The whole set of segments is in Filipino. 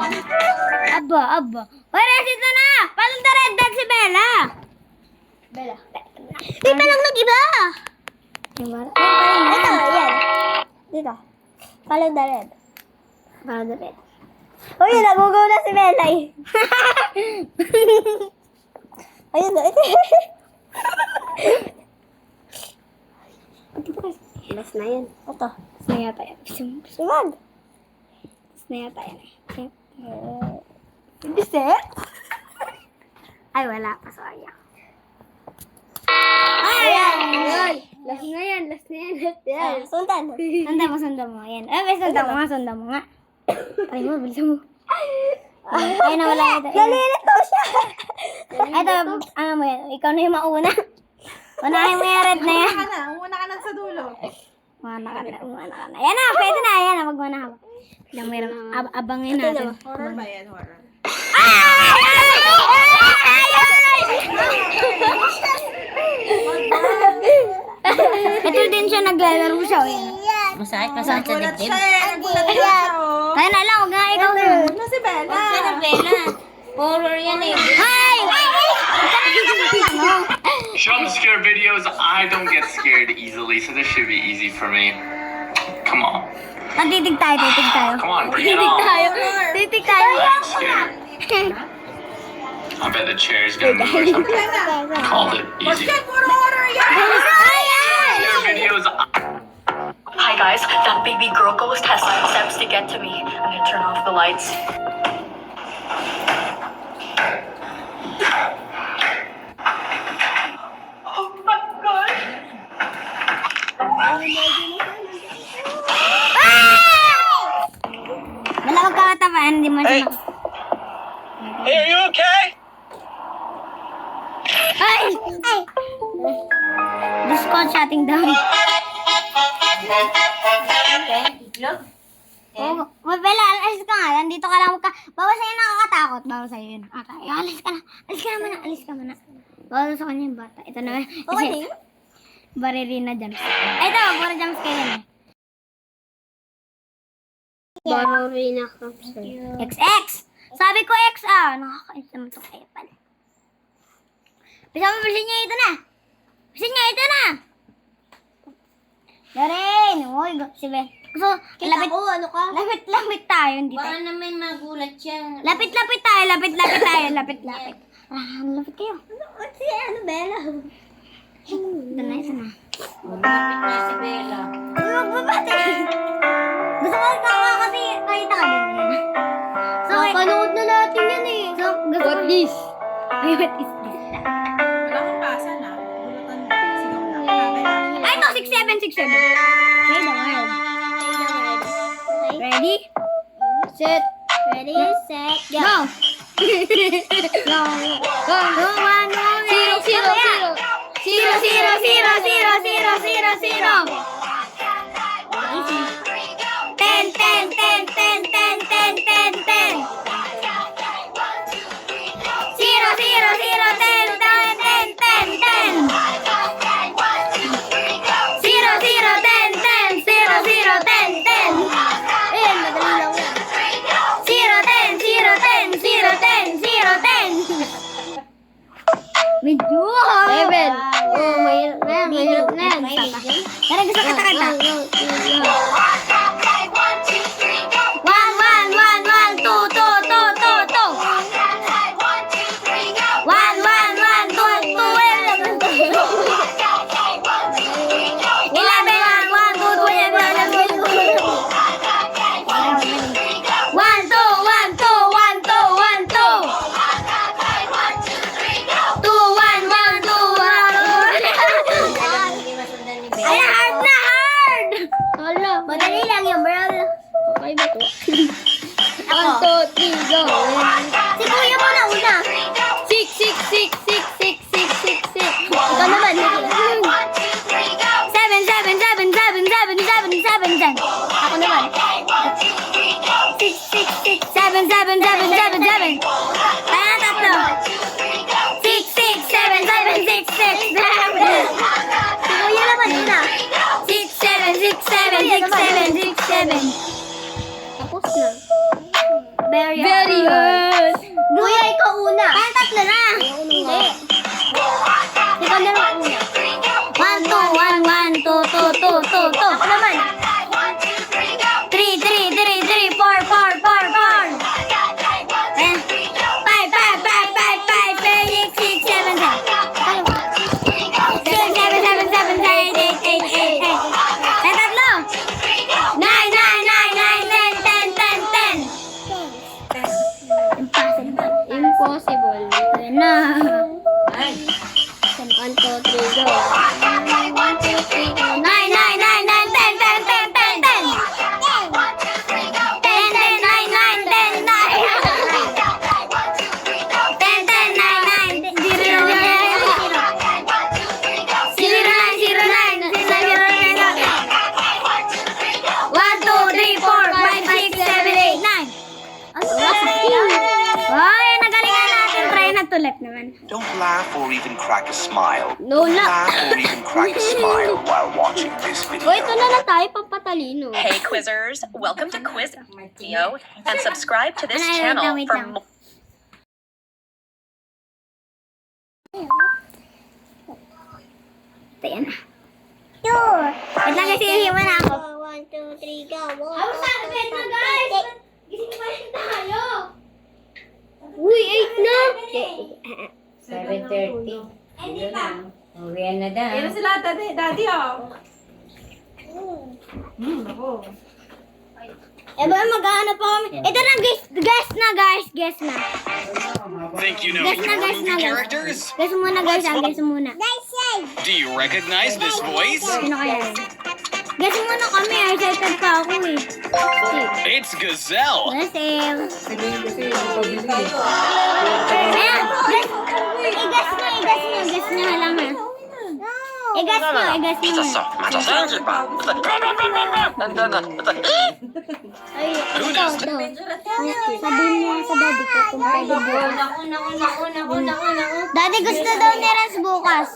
yan. Aba. Oras, ito na! Paano the red dog si Bella? Bella. Di pa lang nag-iba! Ito, yan. Dito. Follow the red. Uy, nagugaw na si Bella eh. Ayun na. Last na yan. Ito. Last na yata yan. Simag. Last na yata yan. Bisit? Ay, wala pa. Sorry. Ay! Last na yan. Last na yan. Sundan. Sundan mo. Ayan. Ay, sundan mo nga. Ay mo, bilisan mo. Ay, nawala ito. Nalilito siya. Ito, ano mo yan? Ikaw na yung mauna. Unahin mo yung red na yan. Umuna ka na sa dulo. Umana ka na. Ayan na, pwede na. Ayan na, magmana ka. Lang mayroon. Abangin natin. Horror ba yan? Horror. Ito din siya naglalaro siya. Masakit sa Nagulat dibdib. siya eh. Nagulat siya oh. Kaya na lang, huwag nga ikaw na. Ano si Bella? Kaya Bella. Horror yan eh. Ay! Jump scare videos, I don't get scared easily, so this should be easy for me. Come on. Titig tayo. Come on, bring it on. Titig tayo. I'm scared. I bet the chair is gonna move or something. Called it easy. Puro horror yan! Scare videos, Hi guys, that baby girl ghost has 9 steps to get to me. I'm gonna turn off the lights. Oh my god! Wala magkakatamaan, hindi mo siya. Hey, are you okay? Ay! Discord shutting down. Oh, Bella, alis ka nga. Nandito ka lang. Bawal sa'yo nakakatakot. Bawal sa'yo yun. Okay, alis ka na. Alis ka muna. Bawal sa kanya yung bata. Ito na. Okay. Baririna jump scare. Ito, puro jump scare yan eh. Barorina ka. XX! Sabi ko X nakakainis naman ito kayo pala. Bilisan niya ito na. Darin! Uy, si Ben. So, lapit Lapit tayo. Hindi Baka tayo. naman magulat siya. Lapit tayo. Lapit. Lapit kayo. Ano, Bella? Ito na. Malapit na si Bella. Magbabati. Gusto ko kasi nakita ka din. So, Panood na natin yan eh. So, gusto ko. this? Ay, what is this? Wala kang pasa na. Bulatan mo. Sigaw na. Ay, no, 6-7. Okay, the world. Ready? Set. Ready, set, go. Go! Go! Go! 10. Medyo! Seven. Oh, mahirap na yan. Tara, gusto kata-kata. 1, 1, 1, 2, 2, 2, 2, 2. 1, 1, 1, 2, 11, Madali lang yung bro. Okay ba to? 1, 2, 3, go. Si Kuya mo na una. 6. Ikaw naman, Nikki. 7. Ako naman. 6. 7. Tayo na tatlo. 6, 7. 6. Si Kuya naman una. 6, 7. Tapos na. Very to left naman. Don't laugh or even crack a smile. No, Don't na. laugh or even crack a smile while watching this video. O, ito na lang tayo, pampatalino. Hey quizzers, welcome to Quiz Video and subscribe to this Ano, channel wait for lang. more. Ito yan na. Wait lang kasi hiwa na ako. 1, 2, 3, go. I was not bed na, guys! Gising pa rin tayo! Uy, 8 na! 7:30. Hindi pa. Uwian na daw. Yan sila, daddy, oh. Ako. Eh ba, mag-ano pa kami? Ito na, guess na, guys. Guess na. Think you know Guess na, your guess na, movie guys. characters? Guess muna, guys. Guess muna. Do you recognize this voice? Sino kaya yun? Guess muna kami. Excited pa ako eh. It's Gazelle. Guess him. Ayan, guess. I-guess nyo, i-guess nyo. Guess nyo na lang ha. I-guess nyo, i-guess nyo. Ay, Who ito knows? daw. Sabihin niya sa daddy ko kung pwede bukas. Naku. Daddy, gusto daw ni Raz bukas.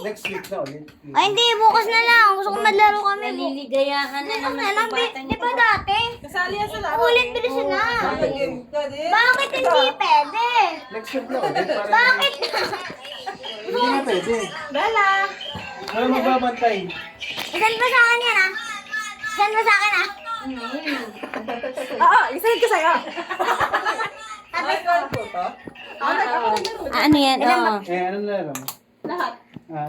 Next week na ulit. Ay, hindi. Bukas na lang. Gusto ko maglaro kami. Naliligayahan na naman Alam, sa bata di ba dati? Kasali yan sa laro. Ulit, bilisan na. Daddy. Bakit hindi pwede? Next week na ulit. Bakit? Hindi na pwede. Bella. Ano magbabantay? Isan mo sa akin yan, ha? Isan mo sa akin, ha? Oo, isahid ko sa'yo. Ano yan? Oo. Eh, ano na lang? Lahat. Ah.